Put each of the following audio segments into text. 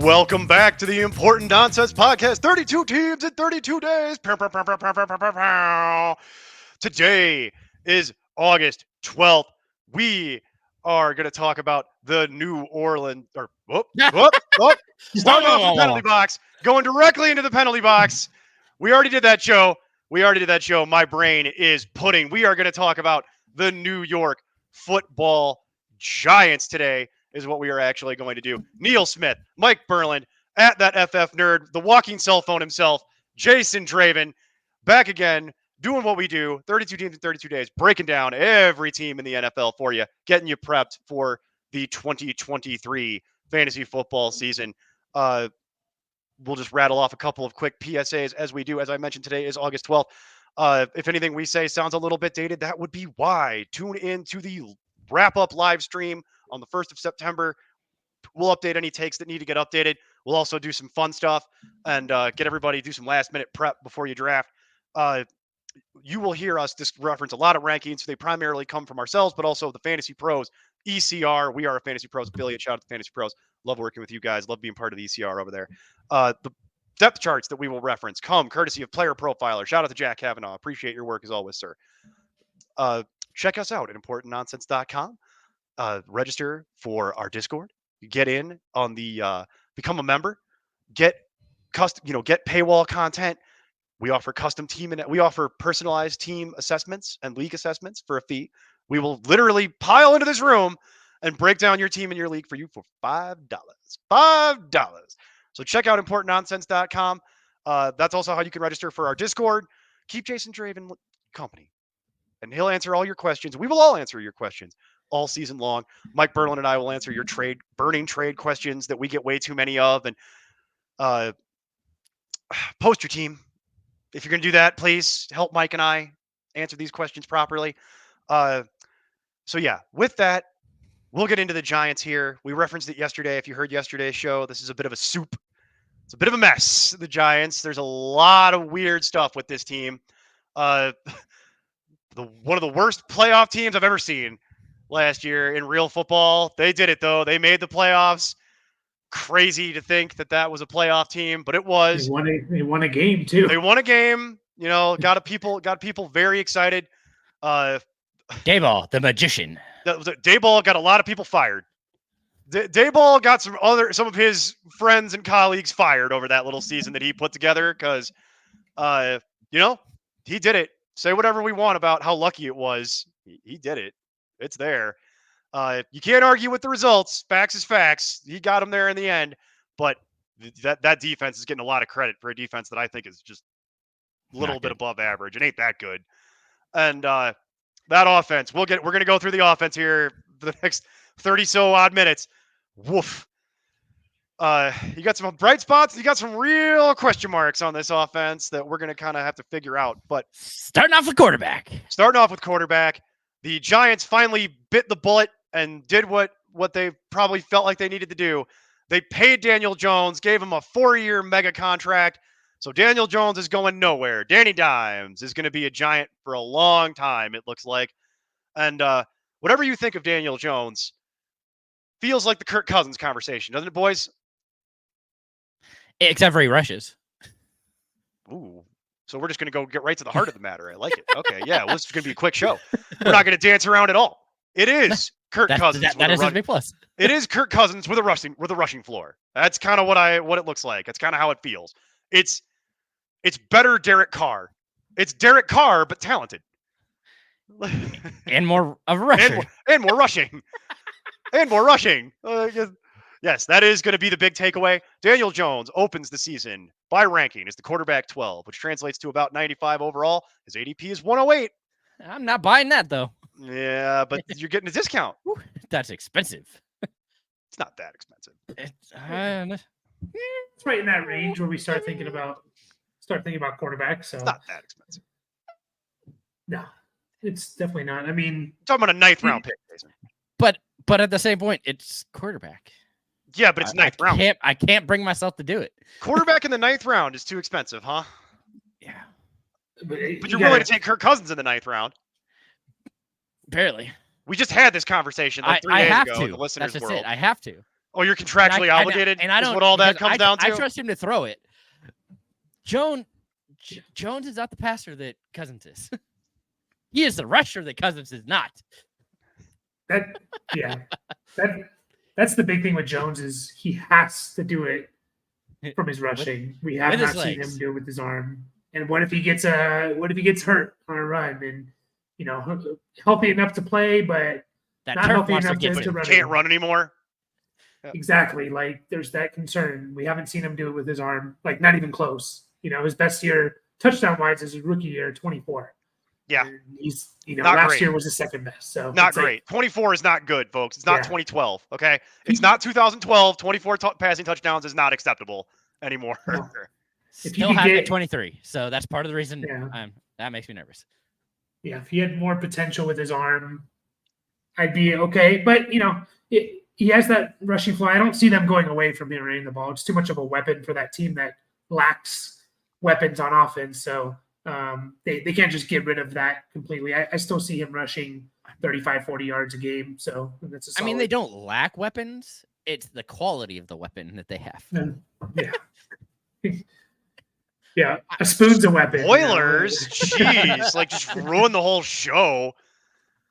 Welcome back to the Important Nonsense Podcast. 32 teams in 32 days. Today is August 12th. We are going to talk about the New Orleans, starting off in the penalty box, going directly into the penalty box. We already did that show. My brain is pudding. We are going to talk about the New York Football Giants today. Is what we are actually going to do. Neil Smith, Mike Burland, at that FF nerd, the walking cell phone himself, Jason Draven, back again, doing what we do, 32 teams in 32 days, breaking down every team in the NFL for you, getting you prepped for the 2023 fantasy football season. We'll just rattle off a couple of quick PSAs as we do. As I mentioned, today is August 12th. If anything we say sounds a little bit dated, that would be why. Tune in to the wrap-up live stream on the 1st of September. We'll update any takes that need to get updated. We'll also do some fun stuff and get everybody do some last-minute prep before you draft. You will hear us just reference a lot of rankings. They primarily come from ourselves, but also the Fantasy Pros, ECR. We are a Fantasy Pros affiliate. Shout out to Fantasy Pros. Love working with you guys. Love being part of the ECR over there. The depth charts that we will reference come courtesy of Player Profiler. Shout out to Jack Kavanaugh. Appreciate your work as always, sir. Check us out at importantnonsense.com. Register for our Discord. Get in on the become a member. Get get paywall content. We offer custom team and we offer personalized team assessments and league assessments for a fee. We will literally pile into this room and break down your team and your league for you for $5. $5. So check out importantnonsense.com. That's also how you can register for our Discord. Keep Jason Draven company, and he'll answer all your questions. We will all answer your questions all season long. Mike Burland and I will answer your burning trade questions that we get way too many of. And post your team. If you're going to do that, please help Mike and I answer these questions properly. So yeah, with that, we'll get into the Giants here. We referenced it yesterday. If you heard yesterday's show, this is a bit of a soup. It's a bit of a mess, the Giants. There's a lot of weird stuff with this team. One of the worst playoff teams I've ever seen last year in real football. They did it, though. They made the playoffs. Crazy to think that was a playoff team, but it was. They won a game, too. They won a game. Got people very excited. Dayball, the magician. Dayball got a lot of people fired. Dayball got some of his friends and colleagues fired over that little season that he put together because, he did it. Say whatever we want about how lucky it was. He did it. It's there. You can't argue with the results. Facts is facts. He got him there in the end. But that defense is getting a lot of credit for a defense that I think is just a little bit above average. It ain't that good. And that offense, we're going to go through the offense here for the next 30 so odd minutes. Woof. You got some bright spots. You got some real question marks on this offense that we're going to kind of have to figure out. But starting off with quarterback, the Giants finally bit the bullet and did what they probably felt like they needed to do. They paid Daniel Jones, gave him a 4-year mega contract. So Daniel Jones is going nowhere. Danny Dimes is going to be a Giant for a long time, it looks like. And whatever you think of Daniel Jones, feels like the Kirk Cousins conversation, doesn't it, boys? Except for he rushes. Ooh. So we're just going to go get right to the heart of the matter. I like it. Okay, yeah. Well, this is going to be a quick show. We're not going to dance around at all. It is Kirk Cousins. That is his big plus. It is Kirk Cousins with a rushing floor. That's kind of what it looks like. That's kind of how it feels. It's better Derek Carr. It's Derek Carr, but talented. And more of a rusher. And more rushing. And more rushing. Yes, that is going to be the big takeaway. Daniel Jones opens the season by ranking as the quarterback 12, which translates to about 95 overall. His ADP is 108. I'm not buying that, though. Yeah, but you're getting a discount. That's expensive. It's not that expensive. It's right in that range where we start thinking about quarterbacks. So it's not that expensive. No, it's definitely not. I mean, I'm talking about a 9th round pick, Jason. But at the same point, it's quarterback. Yeah, but it's 9th round. I can't bring myself to do it. Quarterback in the 9th round is too expensive, huh? Yeah. But you're willing to take Kirk Cousins in the 9th round. Barely. We just had this conversation like 3 days ago. The listeners That's world. it. I have to. Oh, you're contractually obligated? And I don't. Is what all that because comes down to? I trust him to throw it. Jones is not the passer that Cousins is. He is the rusher that Cousins is not. That's the big thing with Jones is he has to do it from his rushing. We have not seen him do it with his arm. And what if he gets hurt on a run and healthy enough to play, but that not healthy enough to run? Can't run anymore. Exactly. Like there's that concern. We haven't seen him do it with his arm, like not even close. His best year touchdown wise is his rookie year, 24. Yeah. And he's last year was his second best. So not great. 24 is not good, folks. It's not 2012. Okay. It's not 2012. 24 passing touchdowns is not acceptable anymore. No. Still have it 23. So that's part of the reason that makes me nervous. Yeah. If he had more potential with his arm, I'd be okay. But he has that rushing flow. I don't see them going away from him running the ball. It's too much of a weapon for that team that lacks weapons on offense. So they can't just get rid of that completely. I still see him rushing 35, 40 yards a game. So that's a solid. I mean, they don't lack weapons. It's the quality of the weapon that they have. Yeah. Yeah. A spoon's a weapon. Spoilers? Jeez. Like, just ruin the whole show.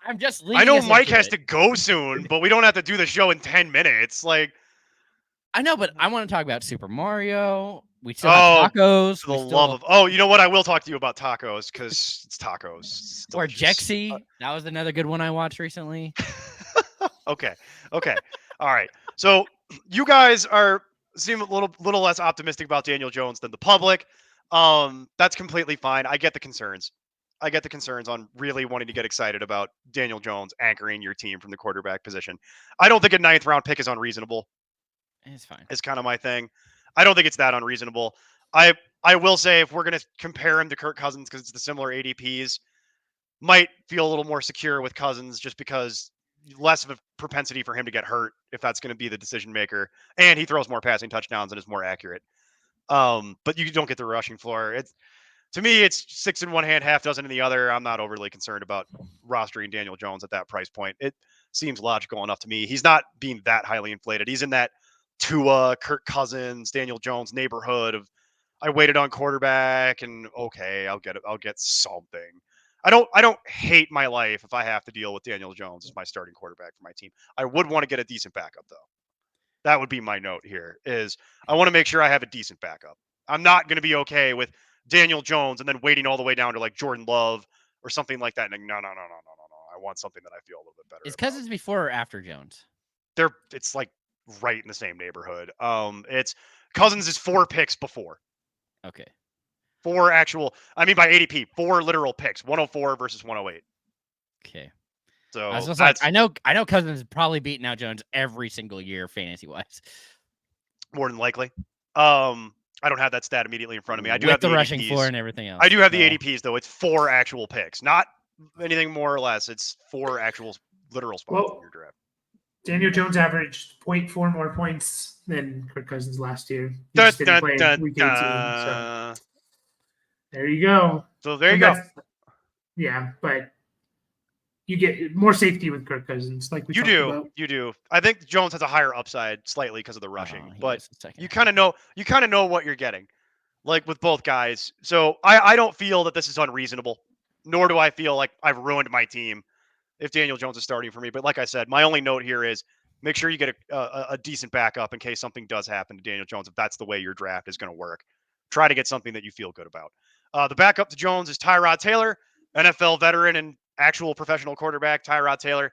I'm just I know Mike has to go soon, but we don't have to do the show in 10 minutes. Like, I know, but I want to talk about Super Mario. We still have tacos. For the love of... Oh, you know what? I will talk to you about tacos because it's tacos. Or Jexy. That was another good one I watched recently. Okay. All right. So you guys seem a little less optimistic about Daniel Jones than the public. That's completely fine. I get the concerns. On really wanting to get excited about Daniel Jones anchoring your team from the quarterback position. I don't think a 9th round pick is unreasonable. It's fine. It's kind of my thing. I don't think it's that unreasonable. I will say if we're going to compare him to Kirk Cousins because it's the similar ADPs, might feel a little more secure with Cousins just because less of a propensity for him to get hurt if that's going to be the decision maker. And he throws more passing touchdowns and is more accurate. But you don't get the rushing floor. To me, it's 6 in one hand, half dozen in the other. I'm not overly concerned about rostering Daniel Jones at that price point. It seems logical enough to me. He's not being that highly inflated. He's in that Tua, Kirk Cousins, Daniel Jones neighborhood of I waited on quarterback and okay, I'll get something. I don't hate my life if I have to deal with Daniel Jones as my starting quarterback for my team. I would want to get a decent backup though. That would be my note here is I want to make sure I have a decent backup. I'm not going to be okay with Daniel Jones and then waiting all the way down to like Jordan Love or something like that. And like, no. I want something that I feel a little bit better. Is Cousins before or after Jones? It's like right in the same neighborhood. It's Cousins is 4 picks before. Okay. 4 actual, I mean by ADP, 4 literal picks, 104 versus 108. Okay. So I know Cousins is probably beating out Jones every single year fantasy wise. More than likely. I don't have that stat immediately in front of me. I do with have the ADPs. Rushing floor and everything else. I do have the ADPs though. It's 4 actual picks, not anything more or less. It's 4 actual literal spots in your draft. Daniel Jones averaged 0.4 more points than Kirk Cousins last year. He just didn't play week 18. So there you go. So there you go. Yeah, but you get more safety with Kirk Cousins, like we talked about. You do. I think Jones has a higher upside slightly because of the rushing, but you kind of know what you're getting, like with both guys. So I don't feel that this is unreasonable, nor do I feel like I've ruined my team if Daniel Jones is starting for me. But like I said, my only note here is make sure you get a decent backup in case something does happen to Daniel Jones. If that's the way your draft is going to work, try to get something that you feel good about. The backup to Jones is Tyrod Taylor, NFL veteran and actual professional quarterback, Tyrod Taylor.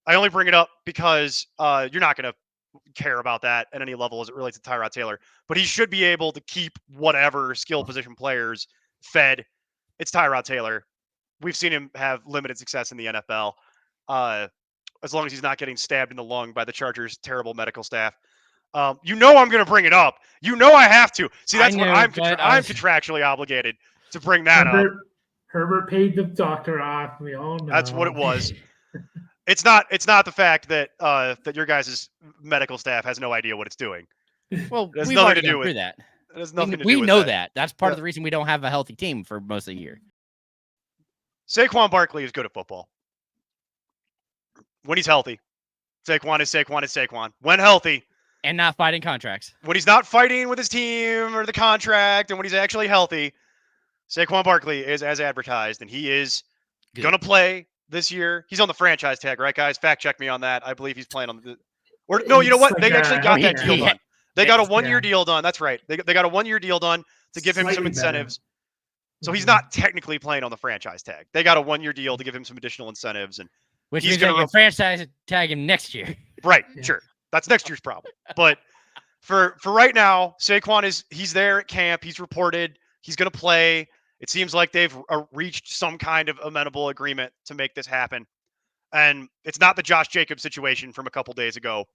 I only bring it up because you're not going to care about that at any level as it relates to Tyrod Taylor, but he should be able to keep whatever skill position players fed. It's Tyrod Taylor. We've seen him have limited success in the NFL as long as he's not getting stabbed in the lung by the Chargers' terrible medical staff. I'm going to bring it up. I have to. See, that's what I'm contractually obligated to bring that up. Herbert paid the doctor off. We all know. That's what it was. It's not the fact that that your guys' medical staff has no idea what it's doing. Well, we've already gone through that. It has nothing to do with we know that. That's part of the reason we don't have a healthy team for most of the year. Saquon Barkley is good at football. When he's healthy. Saquon is Saquon. When healthy, And not fighting contracts. When he's not fighting with his team or the contract, and when he's actually healthy, Saquon Barkley is as advertised, and he is going to play this year. He's on the franchise tag, right, guys? Fact check me on that. I believe he's playing on the. Or no, you know what? They actually got that deal done. They got a 1-year deal done. That's right. They got a 1-year deal done to give him some incentives. So he's not technically playing on the franchise tag. They got a 1-year deal to give him some additional incentives, and which means they can franchise tag him next year. Right. Yeah. Sure. That's next year's problem. But for right now, Saquon he's there at camp. He's reported. He's going to play. It seems like they've reached some kind of amenable agreement to make this happen. And it's not the Josh Jacobs situation from a couple days ago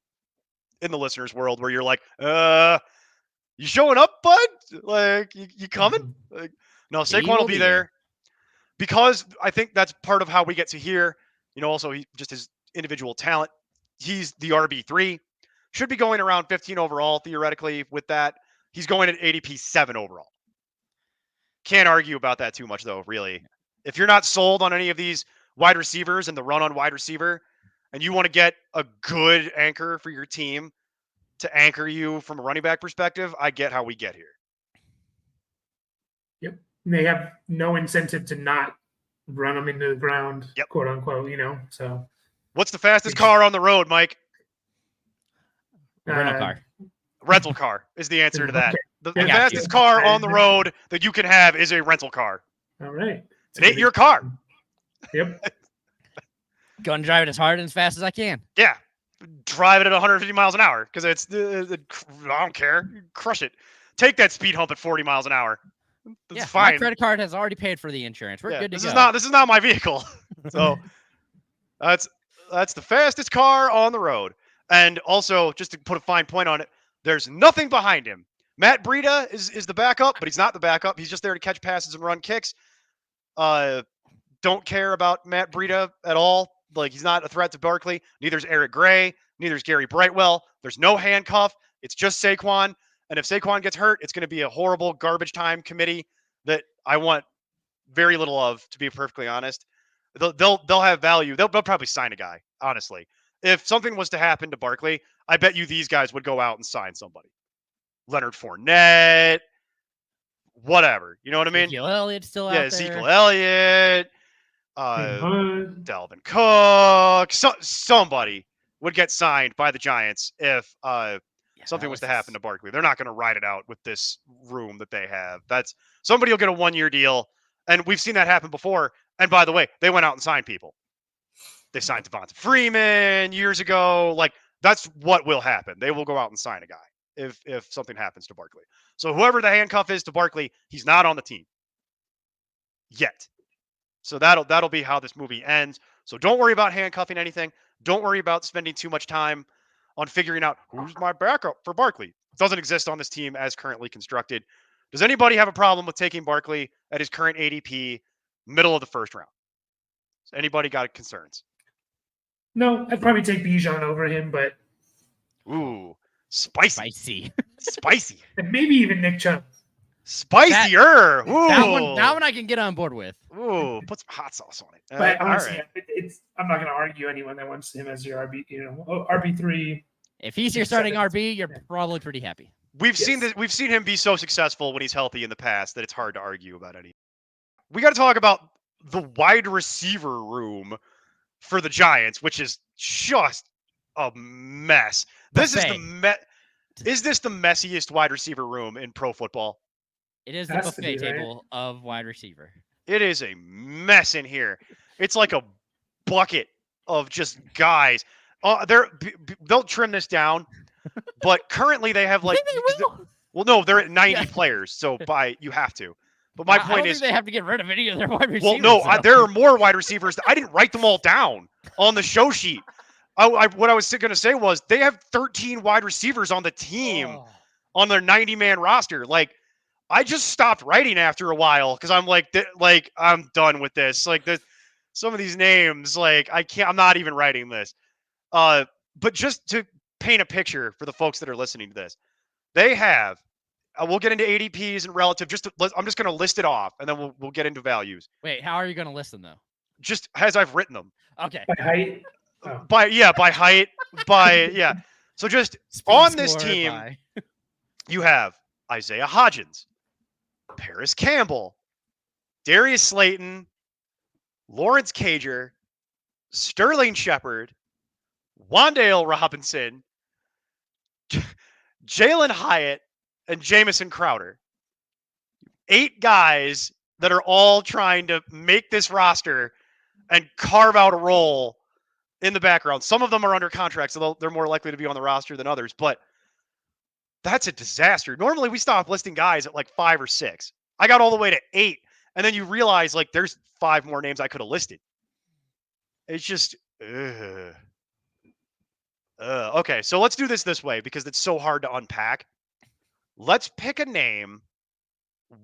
in the listeners' world where you're like, you showing up, bud? Like, you coming? Like, no, Saquon will be there. Because I think that's part of how we get to hear, also just his individual talent. He's the RB3. Should be going around 15 overall, theoretically, with that. He's going at ADP 7 overall. Can't argue about that too much, though, really. If you're not sold on any of these wide receivers and the run on wide receiver, and you want to get a good anchor for your team to anchor you from a running back perspective, I get how we get here. Yep. They have no incentive to not run them into the ground, quote unquote, so. What's the fastest car on the road, Mike? Rental car. Rental car is the answer to that. The fastest car on the road that you can have is a rental car. All right. It ain't your car. Yep. Going to drive it as hard and as fast as I can. Yeah. Drive it at 150 miles an hour because I don't care. Crush it. Take that speed hump at 40 miles an hour. That's fine. My credit card has already paid for the insurance. We're good to go. This is not my vehicle. So that's the fastest car on the road. And also, just to put a fine point on it, there's nothing behind him. Matt Breida is the backup, but he's not the backup. He's just there to catch passes and run kicks. Don't care about Matt Breida at all. Like, he's not a threat to Barkley. Neither's Eric Gray. Neither's Gary Brightwell. There's no handcuff. It's just Saquon. And if Saquon gets hurt, it's going to be a horrible garbage time committee that I want very little of, to be perfectly honest. They'll have value. They'll probably sign a guy, honestly. If something was to happen to Barkley, I bet you these guys would go out and sign somebody. Leonard Fournette, whatever. You know what I mean? Ezekiel Elliott's still out there. Ezekiel Elliott, Dalvin Cook. Somebody would get signed by the Giants if something was to happen to Barkley. They're not going to ride it out with this room that they have. Somebody will get a 1-year deal, and we've seen that happen before. And by the way, they went out and signed people. They signed Devonta Freeman years ago. Like, that's what will happen. They will go out and sign a guy if something happens to Barkley. So whoever the handcuff is to Barkley, he's not on the team yet. So that'll be how this movie ends. So don't worry about handcuffing anything. Don't worry about spending too much time on figuring out who's my backup for Barkley. It doesn't exist on this team as currently constructed. Does anybody have a problem with taking Barkley at his current ADP, middle of the first round? Has anybody got concerns? No, I'd probably take Bijan over him, but ooh, spicy. And maybe even Nick Chubb. Spicier. That one I can get on board with. Ooh, put some hot sauce on it. But honestly, I'm not going to argue anyone that wants him as your RB3. If he's your starting RB, you're probably pretty happy. We've seen him be so successful when he's healthy in the past that it's hard to argue about any. We got to talk about the wide receiver room for the Giants, which is just a mess. Is this the messiest wide receiver room in pro football? It is the buffet table of wide receiver. It is a mess in here. It's like a bucket of just guys. They'll trim this down, but currently they have like. Well, no, they're at 90 players, so you have to. But my point is, they have to get rid of any of their wide receivers. Well, no, there are more wide receivers. I didn't write them all down on the show sheet. What I was going to say was they have 13 wide receivers on the team on their 90-man roster. Like, I just stopped writing after a while because I'm like, I'm done with this. Like, some of these names, like, I'm not even writing this. But just to paint a picture for the folks that are listening to this, they have. We'll get into ADPs and relative. I'm just going to list it off, and then we'll get into values. Wait, how are you going to list them though? Just as I've written them. Okay. By height. By height. So just Speed on this score team, by- you have Isaiah Hodgins, Paris Campbell, Darius Slayton, Lawrence Cager, Sterling Shepard, Wan'Dale Robinson, Jalen Hyatt, and Jamison Crowder. 8 guys that are all trying to make this roster and carve out a role in the background. Some of them are under contract, so they're more likely to be on the roster than others, but that's a disaster. Normally we stop listing guys at like 5 or 6. I got all the way to 8, and then you realize like there's 5 more names I could have listed. It's just okay, so let's do this way because it's so hard to unpack. Let's pick a name.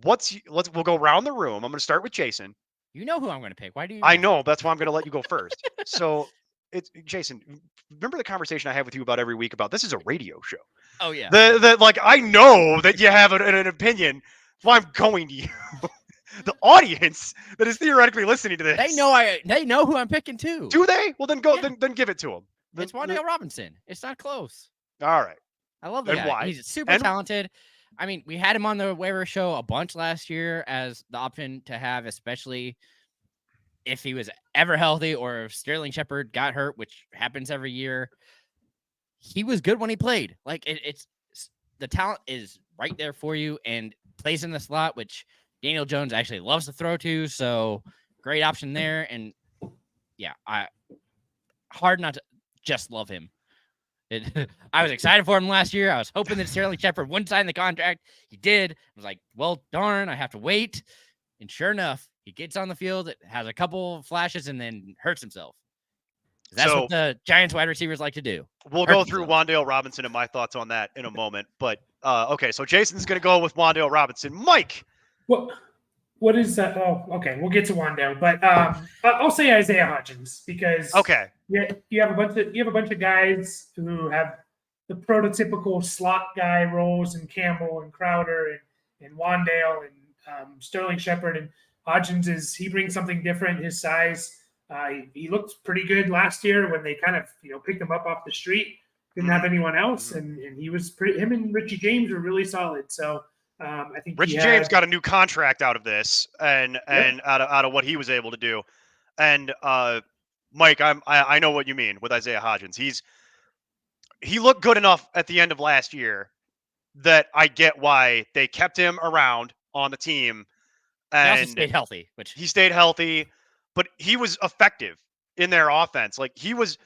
We'll go around the room. I'm going to start with Jason. You know who I'm going to pick. Why do you? I know. That's why I'm going to let you go first. So it's Jason. Remember the conversation I have with you about every week about this is a radio show. Oh yeah. The like I know that you have an opinion. Well, I'm going to you. The audience that is theoretically listening to this. They know who I'm picking too. Do they? Well, then go. Yeah. Then give it to them. It's Wan'Dale Robinson. It's not close. All right. I love the And guy. why? He's super talented. I mean, we had him on the waiver show a bunch last year as the option to have, especially if he was ever healthy or if Sterling Shepard got hurt, which happens every year. He was good when he played. Like it's the talent is right there for you and plays in the slot, which Daniel Jones actually loves to throw to. So great option there. And yeah, hard not to just love him. I was excited for him last year. I was hoping that Sterling Shepard wouldn't sign the contract. He did. I was like, well, darn, I have to wait. And sure enough, he gets on the field, has a couple flashes, and then hurts himself. That's what the Giants wide receivers like to do. We'll go through Wan'Dale Robinson and my thoughts on that in a moment. But okay, so Jason's going to go with Wan'Dale Robinson. Mike. What is that? Oh, okay. We'll get to Wan'Dale, but I'll say Isaiah Hodgins because you have a bunch of guys who have the prototypical slot guy roles in Campbell and Crowder and Wan'Dale and Sterling Shepard, and Hodgins he brings something different. His size, he looked pretty good last year when they kind of picked him up off the street. Didn't have anyone else, and he was him and Richie James were really solid. So. I think Richie James got a new contract out of this, and out of what he was able to do. And Mike, I know what you mean with Isaiah Hodgins. He looked good enough at the end of last year that I get why they kept him around on the team. And he also stayed healthy, he stayed healthy, but he was effective in their offense. Like he was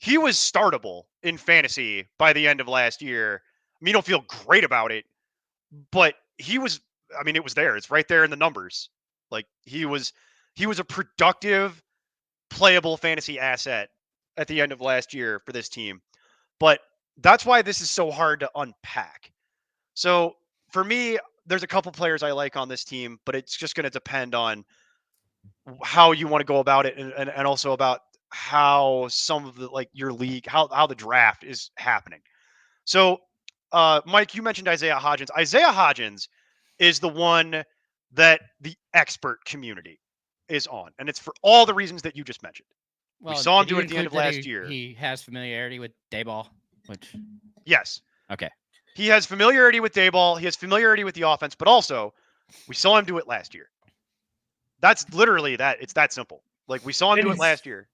startable in fantasy by the end of last year. I mean, you don't feel great about it. But it was there. It's right there in the numbers. Like he was a productive, playable fantasy asset at the end of last year for this team. But that's why this is so hard to unpack. So for me, there's a couple players I like on this team, but it's just going to depend on how you want to go about it and also about how some of the your league, how the draft is happening. So Mike, you mentioned Isaiah Hodgins. Isaiah Hodgins is the one that the expert community is on, and it's for all the reasons that you just mentioned. Well, we saw him do it at the end of last year. He has familiarity with Dayball, which yes, okay. He has familiarity with Dayball. He has familiarity with the offense, but also we saw him do it last year. That's literally that. It's that simple. Like we saw him do it last year.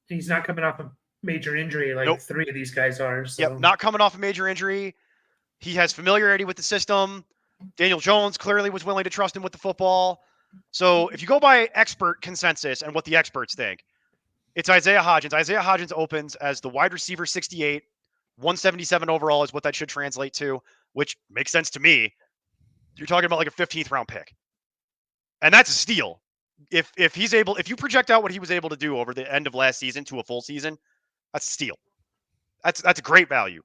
He's not coming off a major injury like 3 of these guys are. So. Yep, not coming off a major injury. He has familiarity with the system. Daniel Jones clearly was willing to trust him with the football. So if you go by expert consensus and what the experts think, it's Isaiah Hodgins. Isaiah Hodgins opens as the wide receiver 68. 177 overall is what that should translate to, which makes sense to me. You're talking about like a 15th round pick. And that's a steal. If you project out what he was able to do over the end of last season to a full season, that's a steal. That's a great value.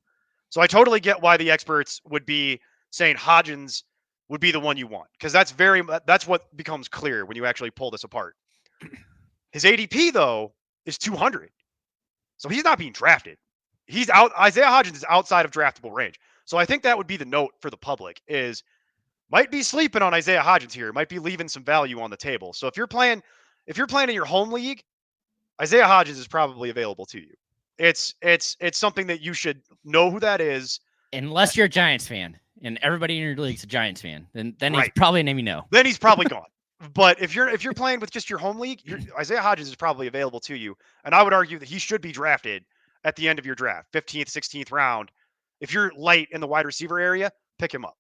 So I totally get why the experts would be saying Hodgins would be the one you want, because that's what becomes clear when you actually pull this apart. His ADP though is 200, so he's not being drafted. He's out. Isaiah Hodgins is outside of draftable range. So I think that would be the note for the public is might be sleeping on Isaiah Hodgins here, might be leaving some value on the table. So if you're playing in your home league, Isaiah Hodgins is probably available to you. It's something that you should know who that is. Unless you're a Giants fan and everybody in your league's a Giants fan, then he's Right. probably a name you know. Then he's probably gone. But if you're playing with just your home league, Isaiah Hodgins is probably available to you, and I would argue that he should be drafted at the end of your draft, 15th, 16th round. If you're light in the wide receiver area, pick him up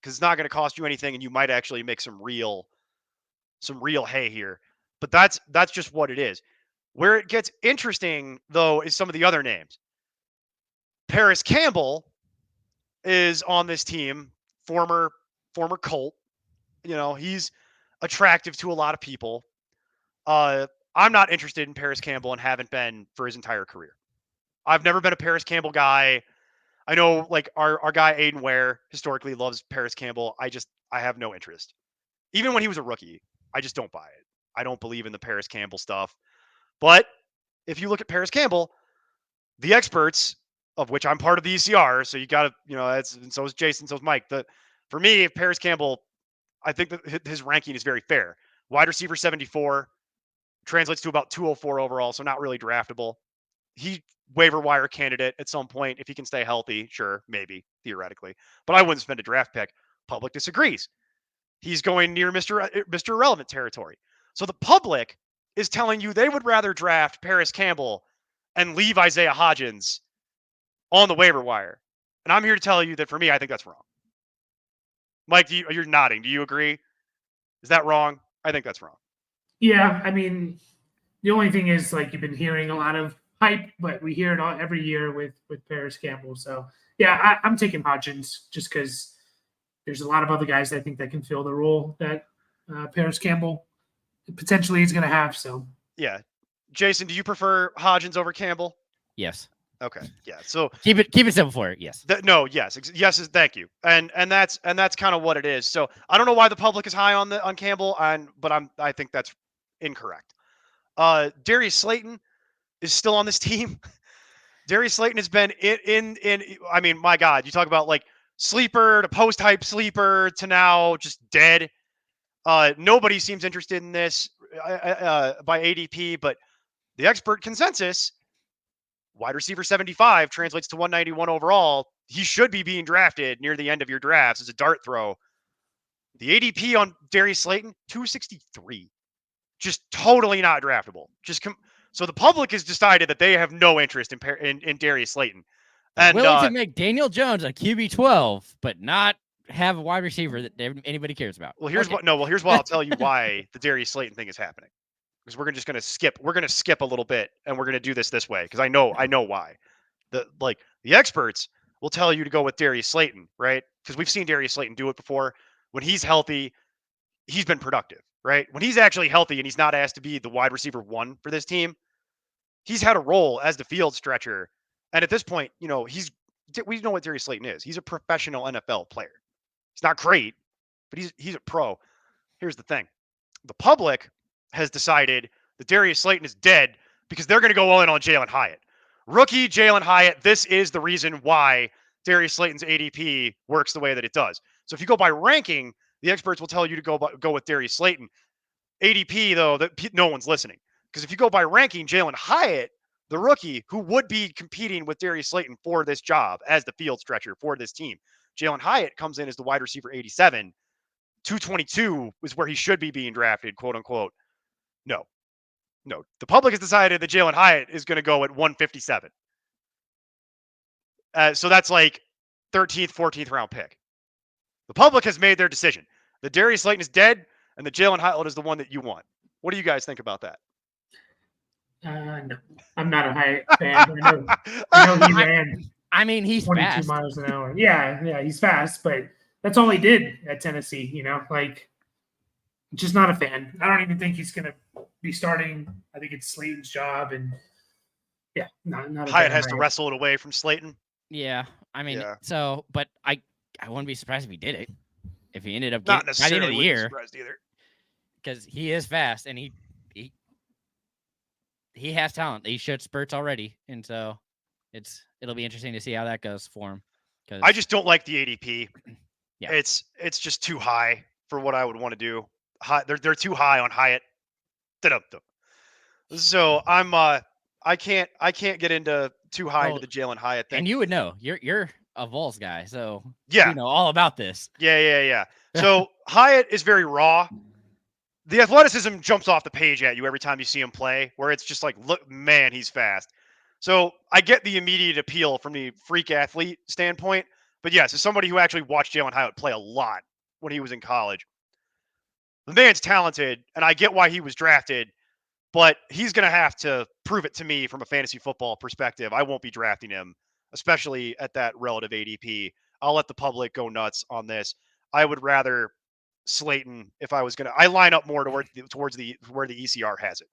because it's not going to cost you anything, and you might actually make some real hay here. But that's just what it is. Where it gets interesting, though, is some of the other names. Paris Campbell is on this team, former Colt. You know, he's attractive to a lot of people. I'm not interested in Paris Campbell and haven't been for his entire career. I've never been a Paris Campbell guy. I know like our guy Aiden Ware historically loves Paris Campbell. I have no interest. Even when he was a rookie, I just don't buy it. I don't believe in the Paris Campbell stuff. But if you look at Paris Campbell, the experts, of which I'm part of the ECR, so you got to, and so is Jason, so is Mike. For me, if Paris Campbell, I think that his ranking is very fair. Wide receiver 74 translates to about 204 overall, so not really draftable. He waiver wire candidate at some point if he can stay healthy. Sure, maybe theoretically, but I wouldn't spend a draft pick. Public disagrees. He's going near Mr. Irrelevant territory. So the public is telling you they would rather draft Paris Campbell and leave Isaiah Hodgins on the waiver wire. And I'm here to tell you that for me, I think that's wrong. Mike, you're nodding. Do you agree? Is that wrong? I think that's wrong. Yeah, I mean, the only thing is like you've been hearing a lot of hype, but we hear it all every year with Paris Campbell. So yeah, I'm taking Hodgins just because there's a lot of other guys I think that can fill the role that Paris Campbell potentially is going to have. So yeah, Jason, do you prefer Hodgins over Campbell? Yes. Okay. Yeah. So keep it simple for it. Yes. Yes. Thank you. And that's kind of what it is. So I don't know why the public is high on Campbell, but I think that's incorrect. Darius Slayton is still on this team. Darius Slayton has been in. I mean, my God, you talk about like sleeper to post hype sleeper to now just dead. Nobody seems interested in this by ADP, but the expert consensus, wide receiver 75 translates to 191 overall. He should be being drafted near the end of your drafts as a dart throw. The ADP on Darius Slayton, 263. Just totally not draftable. So the public has decided that they have no interest in Darius Slayton. And willing to make Daniel Jones a QB12, but not have a wide receiver that anybody cares about. Well, here's what I'll tell you why the Darius Slayton thing is happening. Because we're just going to skip. We're going to skip a little bit, and we're going to do this way because I know why. The experts will tell you to go with Darius Slayton, right? Because we've seen Darius Slayton do it before. When he's healthy, he's been productive, right? When he's actually healthy and he's not asked to be the wide receiver 1 for this team, he's had a role as the field stretcher. And at this point, we know what Darius Slayton is. He's a professional NFL player. He's not great, but he's a pro. Here's the thing. The public has decided that Darius Slayton is dead because they're going to go all in on Jalen Hyatt. Rookie Jalen Hyatt, this is the reason why Darius Slayton's ADP works the way that it does. So if you go by ranking, the experts will tell you to go with Darius Slayton. ADP, though, no one's listening. Because if you go by ranking, Jalen Hyatt, the rookie, who would be competing with Darius Slayton for this job as the field stretcher for this team, Jalen Hyatt comes in as the wide receiver 87. 222 is where he should be being drafted, quote unquote. No. The public has decided that Jalen Hyatt is going to go at 157. So that's like 13th, 14th round pick. The public has made their decision. The Darius Slayton is dead, and the Jalen Hyatt is the one that you want. What do you guys think about that? No, I'm not a Hyatt fan. I know he ran. I mean, he's 22 fast. miles an hour. Yeah, he's fast, but that's all he did at Tennessee. Just not a fan. I don't even think he's going to be starting. I think it's Slayton's job, and yeah, not Hyatt has to wrestle it away from Slayton. Yeah, I mean, so, but I wouldn't be surprised if he did it. If he ended up not by the end of the year, either, because he is fast and he has talent. He showed spurts already, and so it'll be interesting to see how that goes for him. I just don't like the ADP. Yeah, it's just too high for what I would want to do. They're too high on Hyatt. So I'm I can't get into too high into the Jalen Hyatt thing. And you would know. You're a Vols guy, so yeah, you know all about this. Yeah. So Hyatt is very raw. The athleticism jumps off the page at you every time you see him play, where it's just like, look, man, he's fast. So I get the immediate appeal from the freak athlete standpoint. But yes, as somebody who actually watched Jalen Hyatt play a lot when he was in college, the man's talented, and I get why he was drafted, but he's going to have to prove it to me from a fantasy football perspective. I won't be drafting him, especially at that relative ADP. I'll let the public go nuts on this. I would rather Slayton if I was going to. I line up more towards where the ECR has it,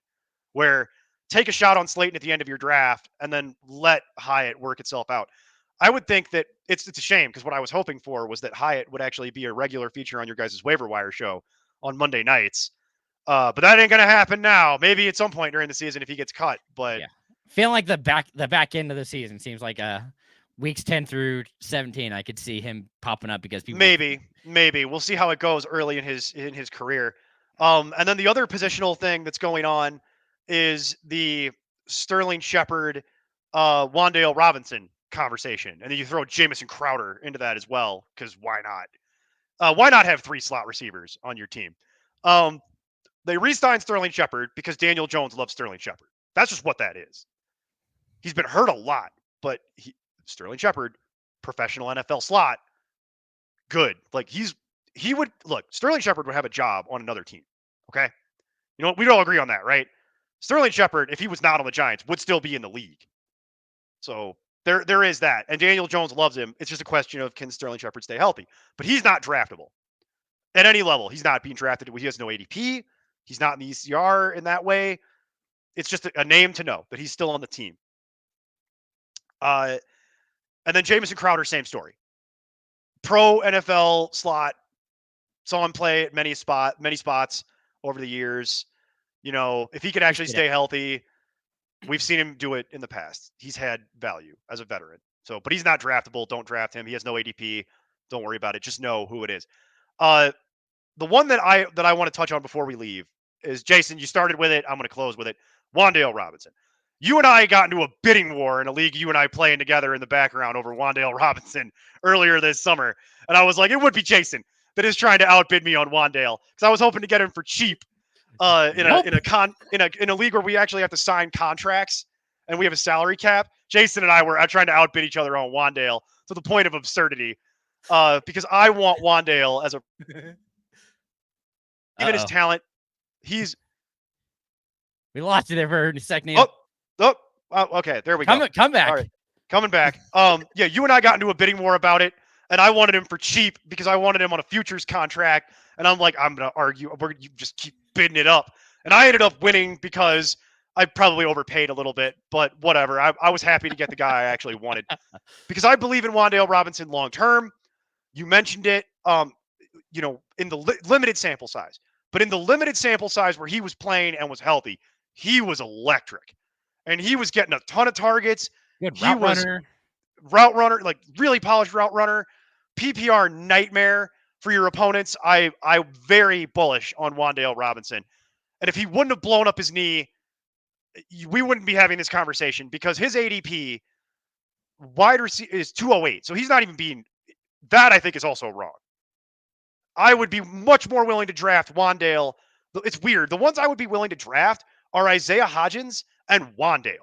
where take a shot on Slayton at the end of your draft and then let Hyatt work itself out. I would think that it's a shame because what I was hoping for was that Hyatt would actually be a regular feature on your guys' waiver wire show on Monday nights. But that ain't gonna happen now. Maybe at some point during the season if he gets cut. But yeah, feeling like the back end of the season seems like weeks 10 through 17. I could see him popping up because people maybe we'll see how it goes early in his career. And then the other positional thing that's going on is the Sterling Shepard, Wan'Dale Robinson conversation, and then you throw Jamison Crowder into that as well because why not? Why not have 3 slot receivers on your team? They re-signed Sterling Shepard because Daniel Jones loves Sterling Shepard. That's just what that is. He's been hurt a lot, but Sterling Shepard, professional NFL slot, good. Like Sterling Shepard would have a job on another team. Okay. You know what? We'd all agree on that, right? Sterling Shepard, if he was not on the Giants, would still be in the league. So there is that. And Daniel Jones loves him. It's just a question of can Sterling Shepard stay healthy? But he's not draftable at any level. He's not being drafted. He has no ADP. He's not in the ECR in that way. It's just a name to know that he's still on the team. And then Jamison Crowder, same story. Pro NFL slot. Saw him play at many spots over the years. You know, if he could actually stay healthy, we've seen him do it in the past. He's had value as a veteran. So, but he's not draftable. Don't draft him. He has no ADP. Don't worry about it. Just know who it is. The one that I want to touch on before we leave is Jason. You started with it. I'm going to close with it. Wan'Dale Robinson. You and I got into a bidding war in a league you and I playing together in the background over Wan'Dale Robinson earlier this summer. And I was like, it would be Jason that is trying to outbid me on Wan'Dale because I was hoping to get him for cheap in a league where we actually have to sign contracts and we have a salary cap. Jason and I were trying to outbid each other on Wan'Dale to the point of absurdity because I want Wan'Dale as a even his talent. We lost you there for a second. Okay, there we go. Come back. All right, coming back. Yeah, you and I got into a bidding war about it, and I wanted him for cheap because I wanted him on a futures contract, and I'm like, I'm gonna argue. You just keep bidding it up, and I ended up winning because I probably overpaid a little bit, but whatever. I was happy to get the guy I actually wanted because I believe in Wan'Dale Robinson long term. You mentioned it. You know, in the limited sample size, but in the limited sample size where he was playing and was healthy, he was electric. And he was getting a ton of targets. Good route runner, like really polished route runner. PPR nightmare for your opponents. I'm very bullish on Wan'Dale Robinson. And if he wouldn't have blown up his knee, we wouldn't be having this conversation because his ADP wide receiver is 208. So he's not even being that. I think is also wrong. I would be much more willing to draft Wan'Dale. It's weird. The ones I would be willing to draft are Isaiah Hodgins and Wan'Dale,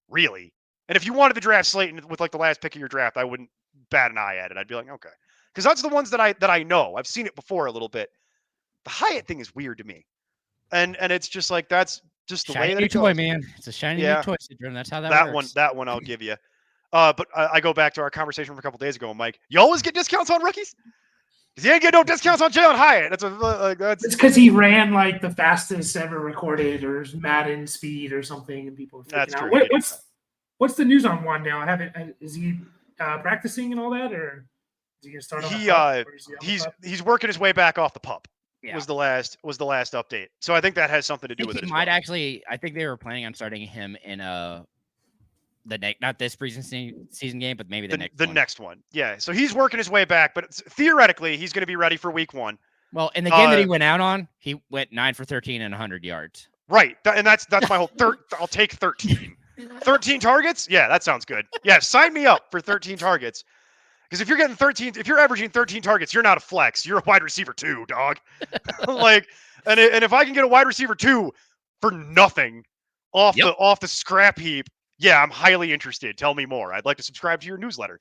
really. And if you wanted to draft Slayton with like the last pick of your draft, I wouldn't bat an eye at it. I'd be like, okay, because that's the ones that I know. I've seen it before a little bit. The Hyatt thing is weird to me, and it's just like that's just the shiny way that new it goes. toy, man. It's a shiny new toy syndrome. That's how that works. That one I'll give you. But I go back to our conversation from a couple days ago, Mike. You always get discounts on rookies. Because you ain't get no discounts on Jalen Hyatt. It's because he ran like the fastest ever recorded or Madden speed or something, and people are freaking out. What's the news on Wan'Dale? I haven't. Is he practicing and all that, or is he gonna start? He's working his way back off the pup. Yeah. Was the last update. So I think that has something to do with it. I think they were planning on starting him in not this season game, but maybe the next one. Yeah. So he's working his way back, but theoretically he's going to be ready for week 1. Well, in the game that he went out on, he went 9 for 13 and 100 yards. Right. And that's my whole I'll take 13. 13 targets? Yeah, that sounds good. Yeah, sign me up for 13 targets. Because if you're averaging 13 targets, you're not a flex. You're a wide receiver 2, dog. Like, and if I can get a wide receiver 2 for nothing off the scrap heap, yeah, I'm highly interested. Tell me more. I'd like to subscribe to your newsletter.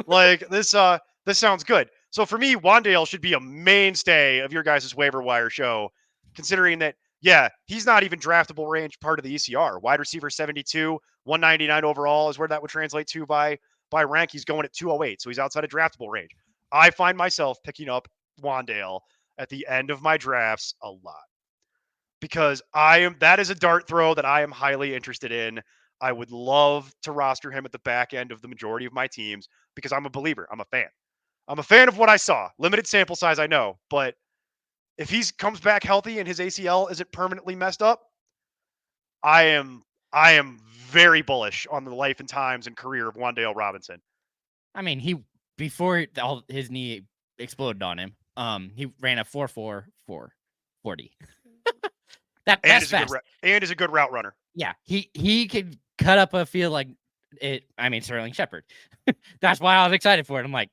Like this sounds good. So for me, Wan'Dale should be a mainstay of your guys' waiver wire show, considering that, yeah, he's not even draftable range part of the ECR. Wide receiver 72, 199 overall is where that would translate to by rank. He's going at 208, so he's outside of draftable range. I find myself picking up Wan'Dale at the end of my drafts a lot because that is a dart throw that I am highly interested in. I would love to roster him at the back end of the majority of my teams because I'm a believer. I'm a fan. I'm a fan of what I saw. Limited sample size, I know, but if he comes back healthy and his ACL isn't permanently messed up, I am very bullish on the life and times and career of Wan'Dale Robinson. I mean, before his knee exploded on him, he ran a 4.4 40. That's fast. And is a good route runner. Yeah, he could cut up a field like it. I mean, Sterling Shepard. That's why I was excited for it. I'm like,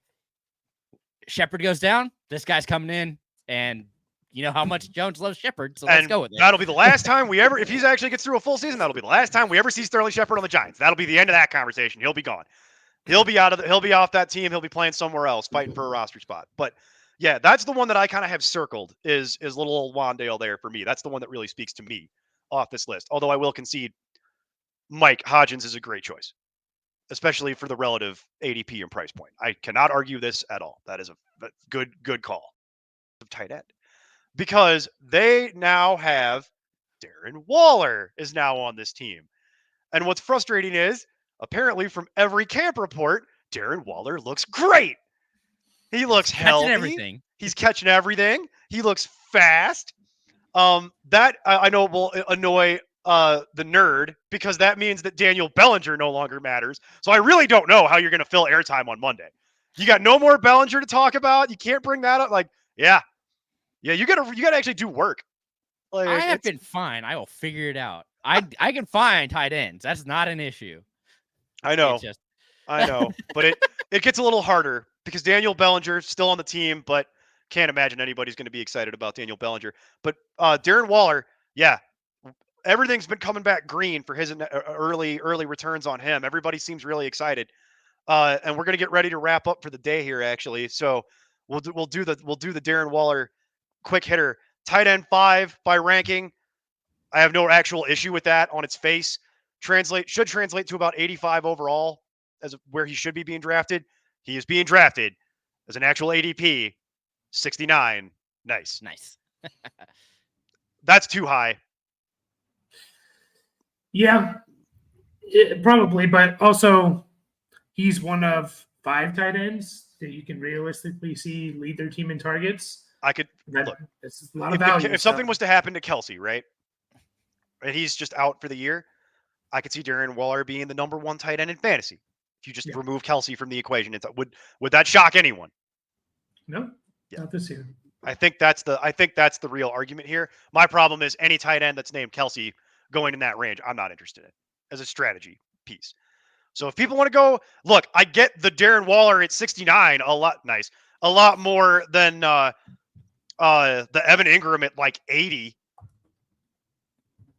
Shepard goes down. This guy's coming in, and you know how much Jones loves Shepard, so let's go with it. That'll be the last time we ever, if he actually gets through a full season, that'll be the last time we ever see Sterling Shepard on the Giants. That'll be the end of that conversation. He'll be gone. He'll be off that team. He'll be playing somewhere else, fighting for a roster spot. But yeah, that's the one that I kind of have circled is little old Wan'Dale there for me. That's the one that really speaks to me off this list. Although I will concede, Mike Hodgins is a great choice, especially for the relative ADP and price point. I cannot argue this at all. That is a good call of tight end because they now have Darren Waller is now on this team. And what's frustrating is apparently from every camp report, Darren Waller looks great. He looks healthy. Everything. He's catching everything. He looks fast. That I know will annoy the nerd because that means that Daniel Bellinger no longer matters. So I really don't know how you're going to fill airtime on Monday. You got no more Bellinger to talk about. You can't bring that up. Like, yeah, you got to actually do work. Like, I have been fine. I will figure it out. I can find tight ends. That's not an issue. I know. I know. But it gets a little harder because Daniel Bellinger still on the team, but can't imagine anybody's going to be excited about Daniel Bellinger. But Darren Waller, yeah, everything's been coming back green for his early returns on him. Everybody seems really excited. And we're going to get ready to wrap up for the day here, actually. So we'll do the Darren Waller quick hitter tight end 5 by ranking. I have no actual issue with that on its face. Should translate to about 85 overall as where he should be being drafted. He is being drafted as an actual ADP 69. Nice. That's too high. Yeah, probably, but also he's one of 5 tight ends that you can realistically see lead their team in targets. I could look. That's a lot of value. If something was to happen to Kelsey, right, and he's just out for the year, I could see Darren Waller being the number 1 tight end in fantasy. If you just remove Kelsey from the equation, would that shock anyone? No, not this year. I think that's the real argument here. My problem is any tight end that's named Kelsey going in that range, I'm not interested in as a strategy piece. So if people want to go, look, I get the Darren Waller at 69 a lot more than the Evan Ingram at like 80.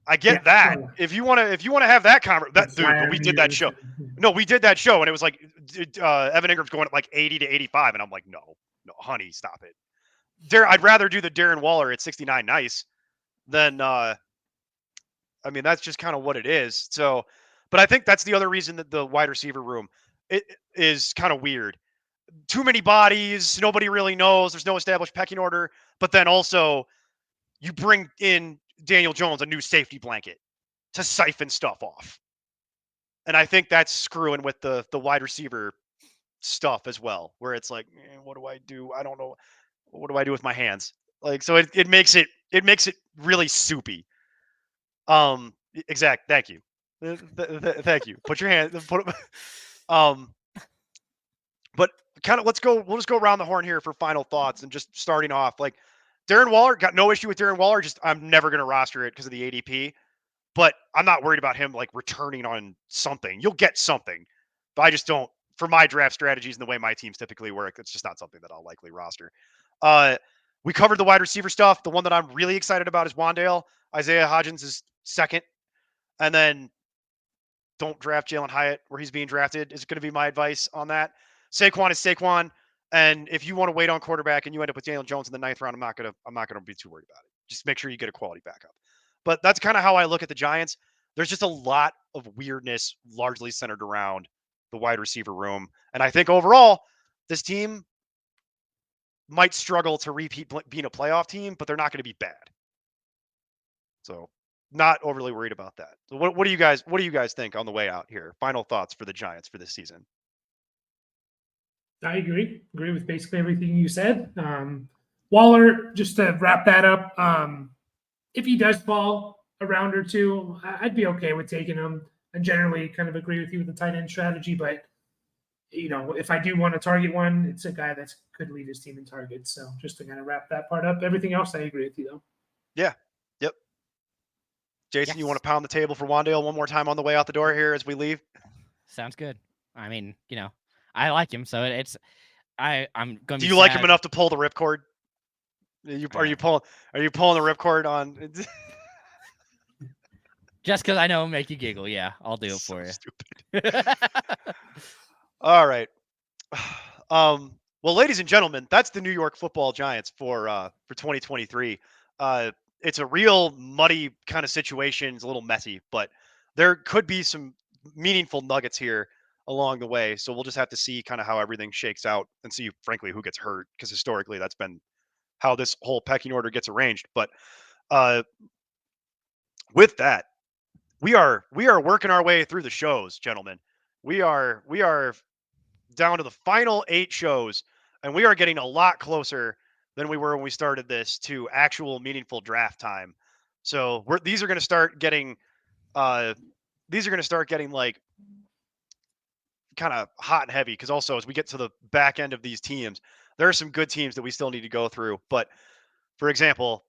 I get that. If you want to have that conversation, but we did that show. No, we did that show, and it was like Evan Ingram's going at like 80 to 85, and I'm like, no, honey, stop it. I'd rather do the Darren Waller at 69 nice than I mean, that's just kind of what it is. So, but I think that's the other reason that the wide receiver room it is kind of weird. Too many bodies, nobody really knows. There's no established pecking order, but then also you bring in Daniel Jones, a new safety blanket to siphon stuff off. And I think that's screwing with the wide receiver stuff as well, where it's like, what do I do? I don't know. What do I do with my hands? Like, so it makes it really soupy. Exact. Thank you. Thank you. Put your hand. But kind of we'll just go around the horn here for final thoughts and just starting off like Darren Waller, got no issue with Darren Waller. Just I'm never going to roster it because of the ADP. but I'm not worried about him like returning on something. You'll get something, but I just don't. For my draft strategies and the way my teams typically work, it's just not something that I'll likely roster. We covered the wide receiver stuff. The one that I'm really excited about is Wan'Dale. Isaiah Hodgins is second. And then don't draft Jalen Hyatt where he's being drafted is going to be my advice on that. Saquon is Saquon. And if you want to wait on quarterback and you end up with Daniel Jones in the 9th round, I'm not gonna be too worried about it. Just make sure you get a quality backup. But that's kind of how I look at the Giants. There's just a lot of weirdness largely centered around the wide receiver room. And I think overall, this team might struggle to repeat being a playoff team, but they're not going to be bad. So not overly worried about that. So what do you guys think on the way out here? Final thoughts for the Giants for this season. I agree with basically everything you said. Waller, just to wrap that up, if he does fall a round or two, I'd be okay with taking him. I generally kind of agree with you with the tight end strategy, but if I do want to target one, it's a guy that could lead his team in targets. So just to kind of wrap that part up, everything else I agree with you though. Yeah. Yep. Jason, You want to pound the table for Wan'Dale one more time on the way out the door here as we leave? Sounds good. I mean, I like him, so I'm going to. Do you like him enough to pull the ripcord? Are you pulling the ripcord on? Just because I know it'll make you giggle, yeah, I'll do it for you. Stupid. All right. Well, ladies and gentlemen, that's the New York Football Giants for 2023. It's a real muddy kind of situation. It's a little messy, but there could be some meaningful nuggets here along the way. So we'll just have to see kind of how everything shakes out and see, frankly, who gets hurt, because historically that's been how this whole pecking order gets arranged. But with that, we are working our way through the shows, gentlemen. We are down to the final 8 shows, and we are getting a lot closer than we were when we started this to actual meaningful draft time. So these are going to start getting like kind of hot and heavy, because also as we get to the back end of these teams, there are some good teams that we still need to go through. But for example,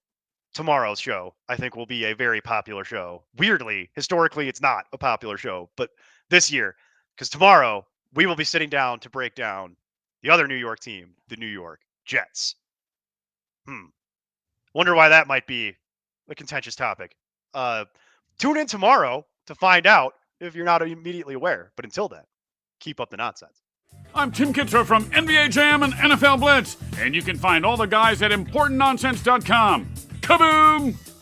tomorrow's show, I think, will be a very popular show. Weirdly, historically, it's not a popular show, but this year, because tomorrow we will be sitting down to break down the other New York team, the New York Jets. Wonder why that might be a contentious topic. Tune in tomorrow to find out if you're not immediately aware. But until then, keep up the nonsense. I'm Tim Kitzrow from NBA Jam and NFL Blitz, and you can find all the guys at ImportantNonsense.com. Kaboom!